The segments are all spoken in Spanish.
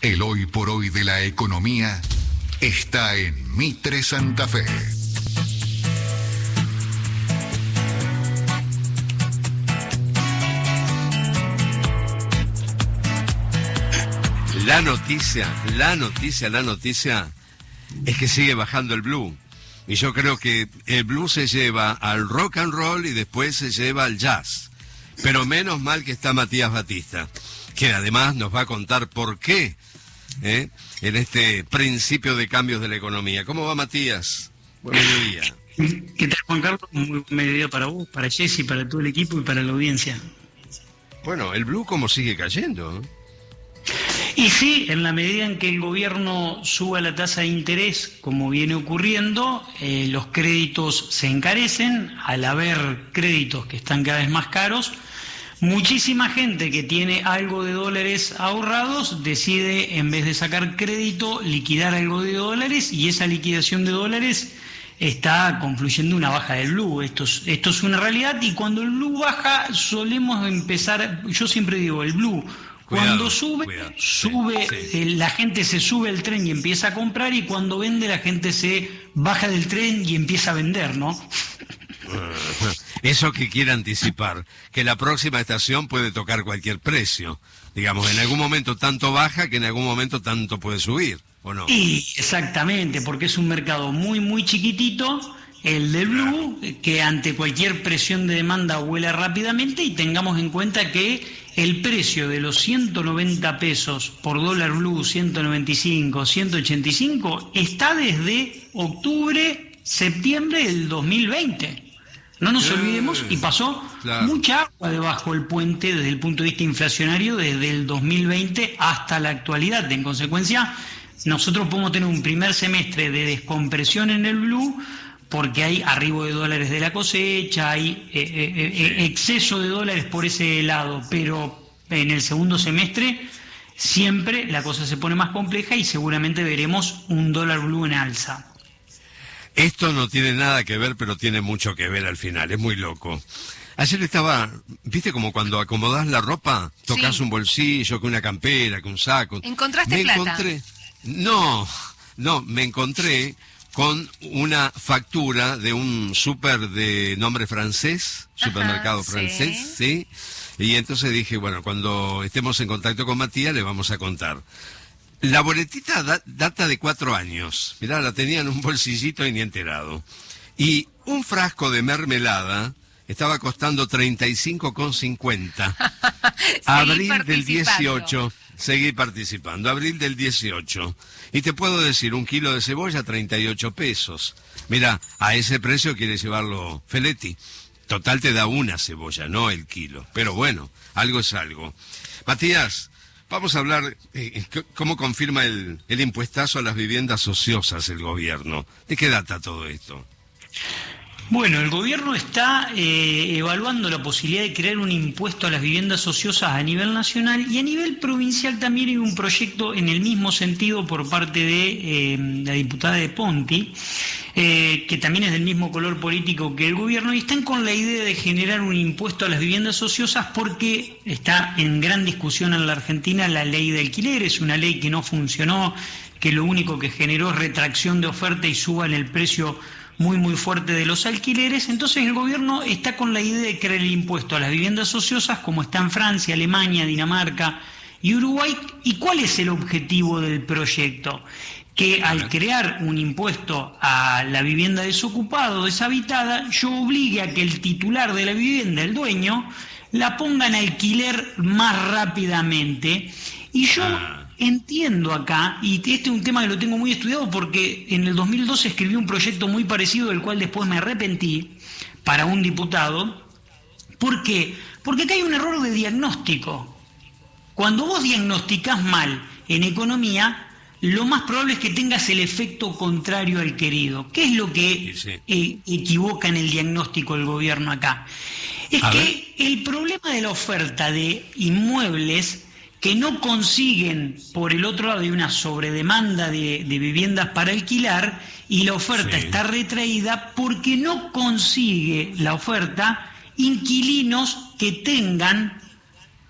El hoy por hoy de la economía está en Mitre Santa Fe. La noticia es que sigue bajando el blue. Y yo creo que el blues se lleva al rock and roll y después se lleva al jazz. Pero menos mal que está Matías Batista, que además nos va a contar por qué, en este principio de cambios de la economía. ¿Cómo va, Matías? Buen mediodía. ¿Qué tal, Juan Carlos? Muy buen mediodía para vos, para Jessy, para todo el equipo y para la audiencia. Bueno, el blue como sigue cayendo, ¿eh? Y sí, en la medida en que el gobierno suba la tasa de interés, como viene ocurriendo, los créditos se encarecen. Al haber créditos que están cada vez más caros, muchísima gente que tiene algo de dólares ahorrados decide, en vez de sacar crédito, liquidar algo de dólares, y esa liquidación de dólares está confluyendo una baja del blue. Esto es una realidad, y cuando el blue baja solemos empezar, yo siempre digo, el blue cuando sube, sí. La gente se sube al tren y empieza a comprar, y cuando vende la gente se baja del tren y empieza a vender, ¿no? Eso que quiere anticipar, que la próxima estación puede tocar cualquier precio. Digamos, en algún momento tanto baja que en algún momento tanto puede subir, ¿o no? Y exactamente, porque es un mercado muy, muy chiquitito, el del blue, que ante cualquier presión de demanda vuela rápidamente, y tengamos en cuenta que el precio de los 190 pesos por dólar blue, 195, 185, está desde octubre, septiembre del 2020. No nos olvidemos, y pasó mucha agua debajo del puente desde el punto de vista inflacionario desde el 2020 hasta la actualidad. En consecuencia, nosotros podemos tener un primer semestre de descompresión en el blue, porque hay arribo de dólares de la cosecha, hay exceso de dólares por ese lado, pero en el segundo semestre siempre la cosa se pone más compleja y seguramente veremos un dólar blue en alza. Esto no tiene nada que ver, pero tiene mucho que ver al final, es muy loco. Ayer estaba, ¿viste como cuando acomodás la ropa? Tocas un bolsillo, que una campera, que un saco. ¿Encontraste plata? Me encontré con una factura de un súper de nombre francés, supermercado francés, ¿sí? Y entonces dije, bueno, cuando estemos en contacto con Matías le vamos a contar. La boletita data de 4 años. Mirá, la tenía en un bolsillito y ni enterado. Y un frasco de mermelada estaba costando 35,50. Abril del 18. Seguí participando. Abril del 18. Y te puedo decir, 1 kilo de cebolla, 38 pesos. Mira, a ese precio quiere llevarlo Feletti. Total te da una cebolla, no el kilo. Pero bueno, algo es algo. Matías, vamos a hablar cómo confirma el impuestazo a las viviendas ociosas el gobierno. ¿De qué data todo esto? Bueno, el gobierno está evaluando la posibilidad de crear un impuesto a las viviendas ociosas a nivel nacional, y a nivel provincial también hay un proyecto en el mismo sentido por parte de la diputada de Ponti, que también es del mismo color político que el gobierno, y están con la idea de generar un impuesto a las viviendas ociosas porque está en gran discusión en la Argentina la ley de alquileres, una ley que no funcionó, que lo único que generó es retracción de oferta y suba en el precio muy muy fuerte de los alquileres. Entonces el gobierno está con la idea de crear el impuesto a las viviendas ociosas, como está en Francia, Alemania, Dinamarca y Uruguay. ¿Y cuál es el objetivo del proyecto? Que al crear un impuesto a la vivienda desocupada o deshabitada, yo obligue a que el titular de la vivienda, el dueño, la ponga en alquiler más rápidamente. Y yo entiendo acá, y este es un tema que lo tengo muy estudiado porque en el 2012 escribí un proyecto muy parecido del cual después me arrepentí para un diputado. ¿Por qué? Porque acá hay un error de diagnóstico. Cuando vos diagnosticás mal en economía, lo más probable es que tengas el efecto contrario al querido. ¿Qué es lo que equivoca en el diagnóstico del gobierno acá? Es que el problema de la oferta de inmuebles que no consiguen, por el otro lado, hay una sobredemanda de viviendas para alquilar, y la oferta está retraída porque no consigue la oferta inquilinos que tengan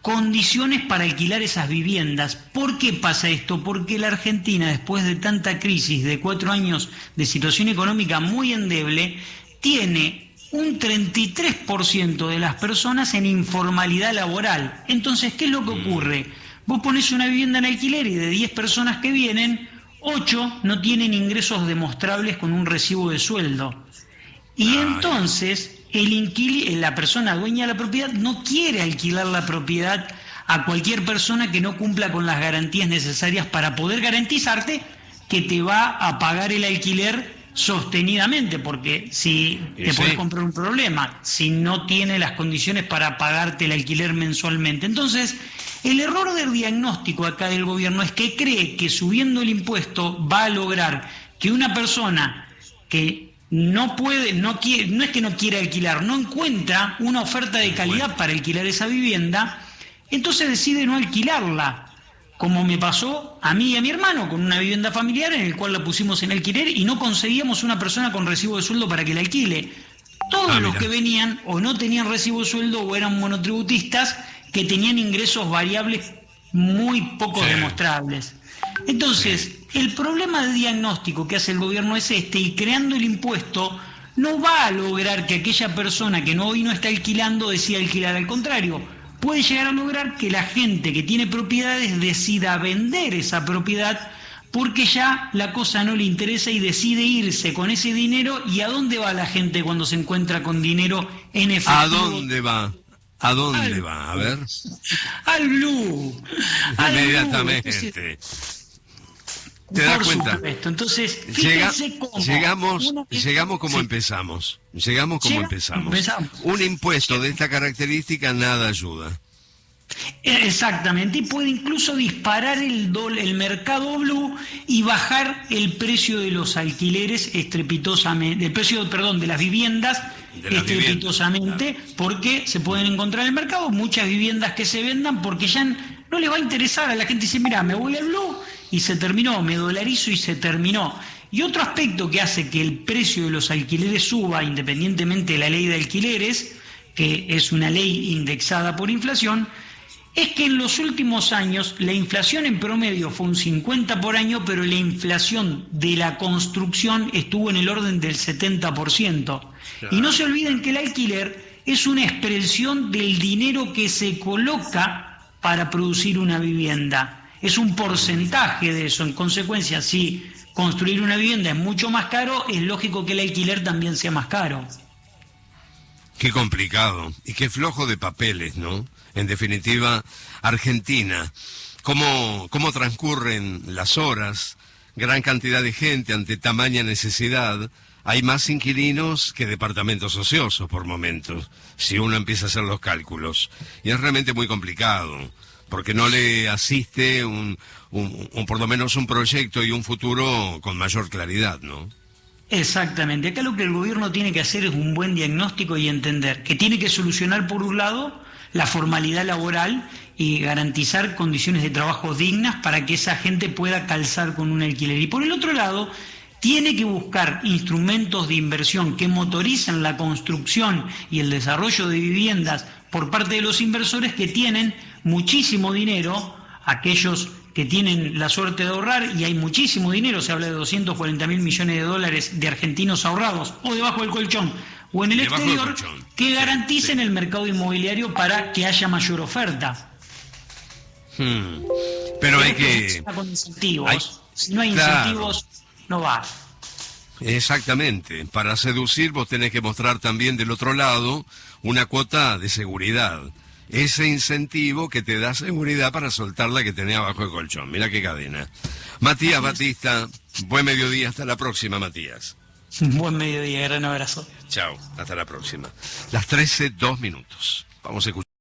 condiciones para alquilar esas viviendas. ¿Por qué pasa esto? Porque la Argentina, después de tanta crisis, de 4 años de situación económica muy endeble, tiene un 33% de las personas en informalidad laboral. Entonces, ¿qué es lo que ocurre? Vos ponés una vivienda en alquiler y de 10 personas que vienen, 8 no tienen ingresos demostrables con un recibo de sueldo. Y entonces la persona dueña de la propiedad no quiere alquilar la propiedad a cualquier persona que no cumpla con las garantías necesarias para poder garantizarte que te va a pagar el alquiler sostenidamente, porque si te podés comprar un problema, si no tiene las condiciones para pagarte el alquiler mensualmente. Entonces, el error del diagnóstico acá del gobierno es que cree que subiendo el impuesto va a lograr que una persona que no es que no quiere alquilar, no encuentra una oferta de calidad para alquilar esa vivienda, entonces decide no alquilarla, como me pasó a mí y a mi hermano con una vivienda familiar en el cual la pusimos en alquiler y no conseguíamos una persona con recibo de sueldo para que la alquile. Todos los que venían o no tenían recibo de sueldo o eran monotributistas que tenían ingresos variables muy poco demostrables. Entonces, el problema de diagnóstico que hace el gobierno es y creando el impuesto no va a lograr que aquella persona que hoy no está alquilando decida alquilar. Al contrario, puede llegar a lograr que la gente que tiene propiedades decida vender esa propiedad porque ya la cosa no le interesa y decide irse con ese dinero. ¿Y a dónde va la gente cuando se encuentra con dinero en efectivo? ¿A dónde va? ¿A dónde va? A ver. Al Blue. Inmediatamente. Entonces, ¿te das cuenta? Supuesto. Entonces, fíjense cómo llegamos como empezamos. Llegamos como empezamos. Un impuesto de esta característica nada ayuda. Exactamente, y puede incluso disparar el mercado blue y bajar el precio de los alquileres estrepitosamente, el precio, de las viviendas estrepitosamente, porque se pueden encontrar en el mercado muchas viviendas que se vendan porque ya no les va a interesar. A la gente dice, mira, me voy al blue y se terminó, me dolarizo y se terminó. Y otro aspecto que hace que el precio de los alquileres suba, independientemente de la ley de alquileres, que es una ley indexada por inflación, es que en los últimos años la inflación en promedio fue un 50 por año, pero la inflación de la construcción estuvo en el orden del 70%. Claro. Y no se olviden que el alquiler es una expresión del dinero que se coloca para producir una vivienda. Es un porcentaje de eso. En consecuencia, si construir una vivienda es mucho más caro, es lógico que el alquiler también sea más caro. Qué complicado y qué flojo de papeles, ¿no? En definitiva, Argentina, ¿cómo transcurren las horas? Gran cantidad de gente ante tamaña necesidad. Hay más inquilinos que departamentos ociosos por momentos, si uno empieza a hacer los cálculos. Y es realmente muy complicado, porque no le asiste por lo menos un proyecto y un futuro con mayor claridad, ¿no? Exactamente. Acá lo que el gobierno tiene que hacer es un buen diagnóstico y entender que tiene que solucionar, por un lado, la formalidad laboral y garantizar condiciones de trabajo dignas para que esa gente pueda calzar con un alquiler. Y por el otro lado, tiene que buscar instrumentos de inversión que motoricen la construcción y el desarrollo de viviendas por parte de los inversores que tienen muchísimo dinero, aquellos que tienen la suerte de ahorrar, y hay muchísimo dinero, se habla de 240.000 millones de dólares de argentinos ahorrados, o debajo del colchón, o en el exterior, que garanticen el mercado inmobiliario para que haya mayor oferta. Pero hay que... Con incentivos. Si no hay incentivos, no va. Exactamente. Para seducir vos tenés que mostrar también del otro lado una cuota de seguridad. Ese incentivo que te da seguridad para soltar la que tenés abajo del colchón. Mira qué cadena. Matías Batista, buen mediodía. Hasta la próxima, Matías. Buen mediodía, gran abrazo. Chao, hasta la próxima. Las 13:02. Vamos a escuchar.